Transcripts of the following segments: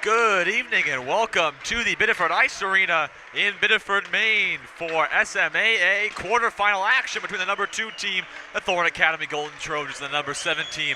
Good evening and welcome to the Biddeford Ice Arena in Biddeford, Maine for SMAA quarterfinal action between the number 2 team, the Thorn Academy Golden Trojans, and the number 7 team,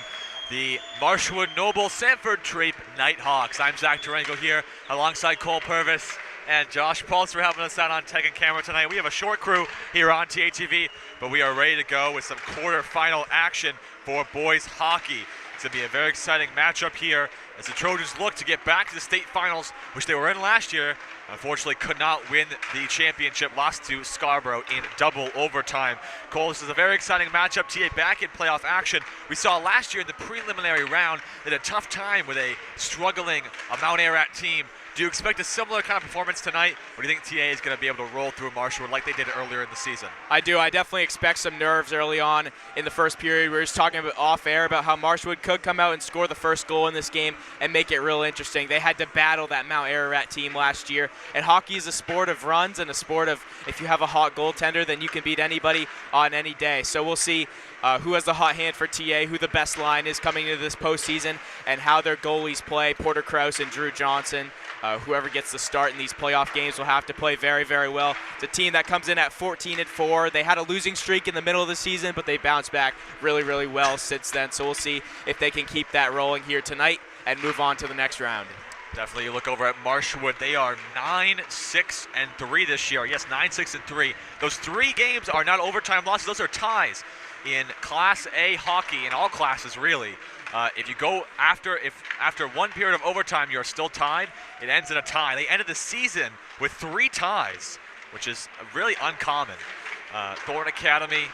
the Marshwood Noble Sanford Traip KnightHawks. I'm Zach Durango here alongside Cole Purvis and Josh Pulse for helping us out on tech and camera tonight. We have a short crew here on TATV, but we are ready to go with some quarterfinal action for boys hockey. It's going to be a very exciting matchup here as the Trojans look to get back to the state finals, which they were in last year. Unfortunately, could not win the championship, lost to Scarborough in double overtime. Cole, this is a very exciting matchup. TA back in playoff action. We saw last year in the preliminary round they had a tough time with a struggling Mount Ararat team. Do you expect a similar kind of performance tonight, or do you think TA is going to be able to roll through Marshwood like they did earlier in the season? I do. I definitely expect some nerves early on in the first period. We were just talking about off air about how Marshwood could come out and score the first goal in this game and make it real interesting. They had to battle that Mount Ararat team last year, and hockey is a sport of runs and a sport of if you have a hot goaltender, then you can beat anybody on any day. So we'll see who has the hot hand for TA, who the best line is coming into this postseason, and how their goalies play, Porter Krause and Drew Johnson. Whoever gets the start in these playoff games will have to play very, very well. It's a team that comes in at 14-4. They had a losing streak in the middle of the season, but they bounced back really, really well since then. So we'll see if they can keep that rolling here tonight and move on to the next round. Definitely, you look over at Marshwood. They are 9-6-3 this year. Yes, 9-6-3. Those 3 games are not overtime losses. Those are ties in Class A hockey, in all classes really. If you go after one period of overtime you're still tied, it ends in a tie. They ended the season with 3 ties, which is really uncommon. Thorn Academy,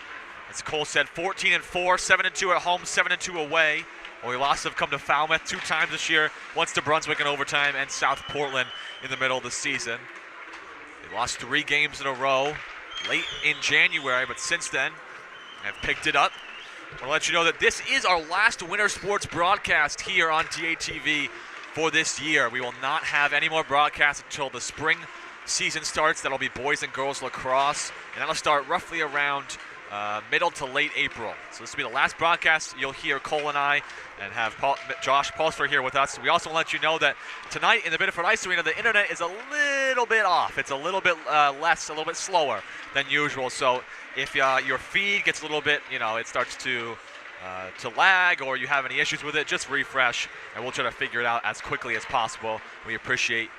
as Cole said, 14-4, 7-2 at home, 7-2 away. Only losses have come to Falmouth 2 times this year, once to Brunswick in overtime and South Portland in the middle of the season. They lost 3 games in a row late in January, but since then have picked it up. I want to let you know that this is our last winter sports broadcast here on TATV for this year. We will not have any more broadcasts until the spring season starts. That'll be boys and girls lacrosse, and that'll start roughly around middle to late April. So this will be the last broadcast you'll hear Cole and I, and have Josh Pulsfer here with us. We also want to let you know that tonight in the Biddeford Ice Arena, the internet is a little bit off. It's a little bit a little bit slower than usual. So if your feed gets a little bit, it starts to lag, or you have any issues with it, just refresh, and we'll try to figure it out as quickly as possible. We appreciate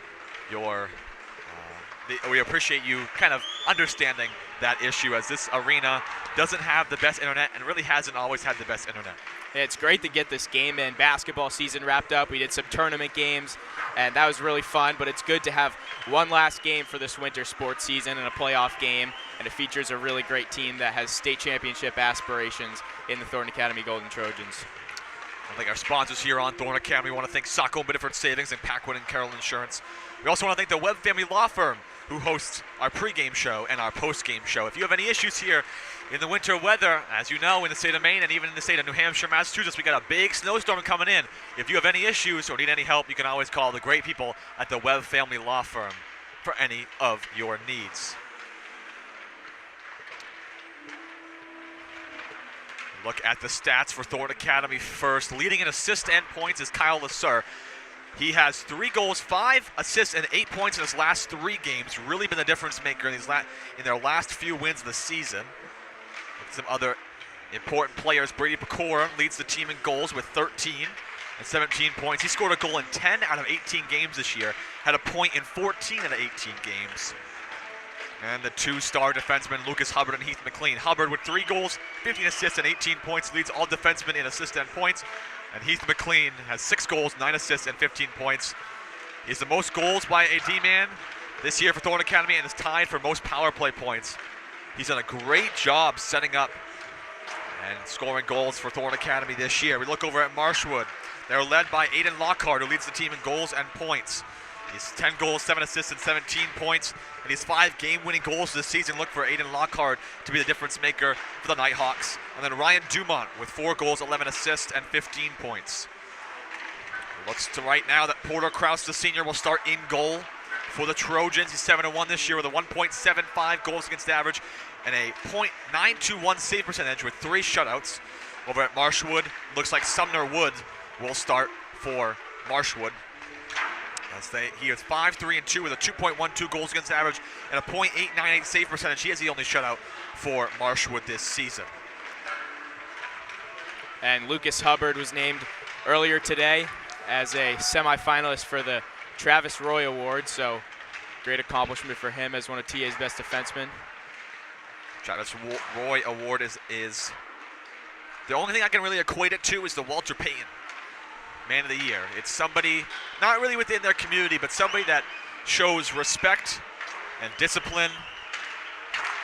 we appreciate you kind of understanding that issue, as this arena doesn't have the best internet and really hasn't always had the best internet. It's great to get this game in. Basketball season wrapped up. We did some tournament games, and that was really fun, but it's good to have one last game for this winter sports season and a playoff game, and it features a really great team that has state championship aspirations in the Thorn Academy Golden Trojans. I think our sponsors here on Thorn Academy. We want to thank Saco Biddeford Savings and Packwood and Carroll Insurance. We also want to thank the Webb Family Law Firm, who hosts our pregame show and our postgame show. If you have any issues here in the winter weather, as you know, in the state of Maine and even in the state of New Hampshire, Massachusetts, we got a big snowstorm coming in. If you have any issues or need any help, you can always call the great people at the Webb Family Law Firm for any of your needs. Look at the stats for Thorn Academy first. Leading in assists and points is Kyle Lasser. He has 3 goals, 5 assists, and 8 points in his last 3 games. Really been the difference maker in their last few wins of the season. Some other important players. Brady Pecora leads the team in goals with 13 and 17 points. He scored a goal in 10 out of 18 games this year. Had a point in 14 out of 18 games. And the 2-star defensemen, Lucas Hubbard and Heath McLean. Hubbard with 3 goals, 15 assists, and 18 points, leads all defensemen in assists and points. And Heath McLean has 6 goals, 9 assists, and 15 points. He's the most goals by a D-man this year for Thorn Academy and is tied for most power play points. He's done a great job setting up and scoring goals for Thorn Academy this year. We look over at Marshwood. They're led by Aiden Lockhart, who leads the team in goals and points. He's 10 goals, 7 assists, and 17 points. And he's 5 game-winning goals this season. Look for Aiden Lockhart to be the difference maker for the KnightHawks. And then Ryan Dumont with 4 goals, 11 assists, and 15 points. Looks to right now that Porter Krause, the senior, will start in goal for the Trojans. He's 7-1 this year with a 1.75 goals against average and a .921 save percentage with 3 shutouts. Over at Marshwood, looks like Sumner Wood will start for Marshwood. He is 5-3-2 with a 2.12 goals against average and a .898 save percentage. He is the only shutout for Marshwood this season. And Lucas Hubbard was named earlier today as a semifinalist for the Travis Roy Award, so great accomplishment for him as one of TA's best defensemen. Travis Roy Award is the only thing I can really equate it to is the Walter Payton Man of the Year. It's somebody not really within their community, but somebody that shows respect and discipline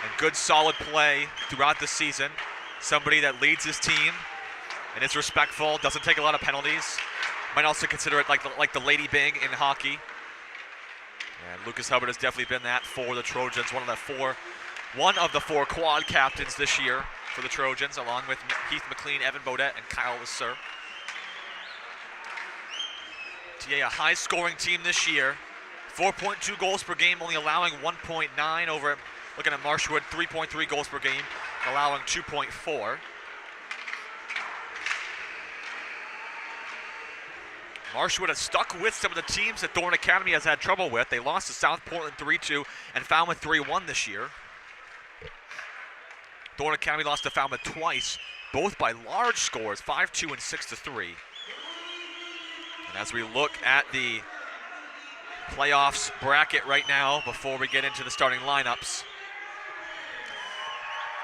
and good solid play throughout the season. Somebody that leads his team and is respectful, doesn't take a lot of penalties. Might also consider it like the Lady Bing in hockey. And Lucas Hubbard has definitely been that for the Trojans, one of the four quad captains this year for the Trojans, along with Heath McLean, Evan Bodette, and Kyle Lasser. TA, a high-scoring team this year. 4.2 goals per game, only allowing 1.9 over, looking at Marshwood, 3.3 goals per game, allowing 2.4. Marshwood has stuck with some of the teams that Thorne Academy has had trouble with. They lost to South Portland 3-2 and Falmouth 3-1 this year. Thorne Academy lost to Falmouth twice, both by large scores, 5-2 and 6-3. And as we look at the playoffs bracket right now, before we get into the starting lineups,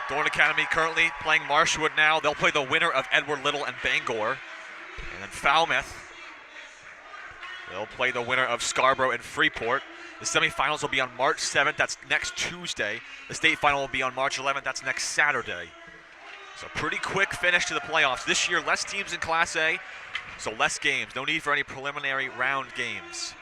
Thorne Academy currently playing Marshwood now. They'll play the winner of Edward Little and Bangor. And then Falmouth, they'll play the winner of Scarborough and Freeport. The semifinals will be on March 7th. That's next Tuesday. The state final will be on March 11th. That's next Saturday. So pretty quick finish to the playoffs. This year, less teams in Class A, so less games. No need for any preliminary round games.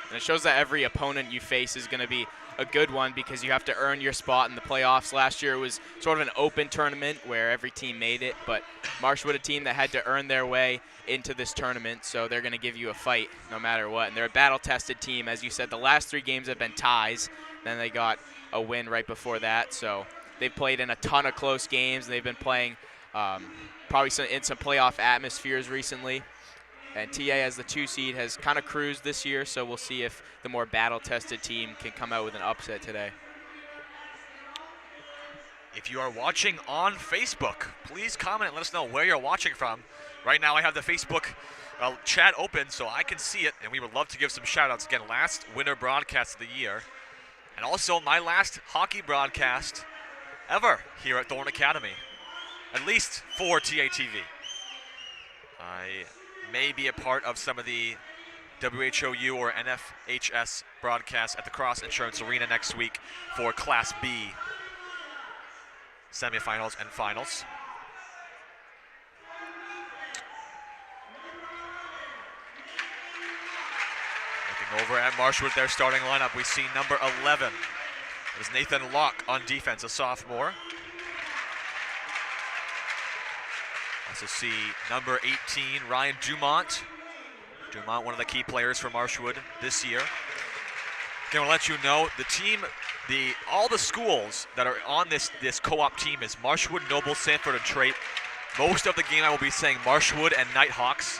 And it shows that every opponent you face is going to be a good one because you have to earn your spot in the playoffs. Last year it was sort of an open tournament where every team made it, but Marshwood, a team that had to earn their way into this tournament, so they're going to give you a fight no matter what. And they're a battle-tested team. As you said, the last 3 games have been ties. Then they got a win right before that, so they've played in a ton of close games. They've been playing probably in some playoff atmospheres recently. And TA as the 2 seed has kind of cruised this year, so we'll see if the more battle-tested team can come out with an upset today. If you are watching on Facebook, please comment and let us know where you're watching from. Right now I have the Facebook chat open so I can see it, and we would love to give some shout-outs. Again, last winter broadcast of the year, and also my last hockey broadcast ever here at Thorne Academy, at least for TATV. I may be a part of some of the WHOU or NFHS broadcasts at the Cross Insurance Arena next week for Class B semifinals and finals. Looking over at Marshwood, their starting lineup, we see number 11. It is Nathan Locke on defense, a sophomore. Also see number 18, Ryan Dumont. Dumont, one of the key players for Marshwood this year. Again, I'll let you know, the team, all the schools that are on this co-op team is Marshwood, Noble, Sanford, and Traip. Most of the game I will be saying Marshwood and KnightHawks.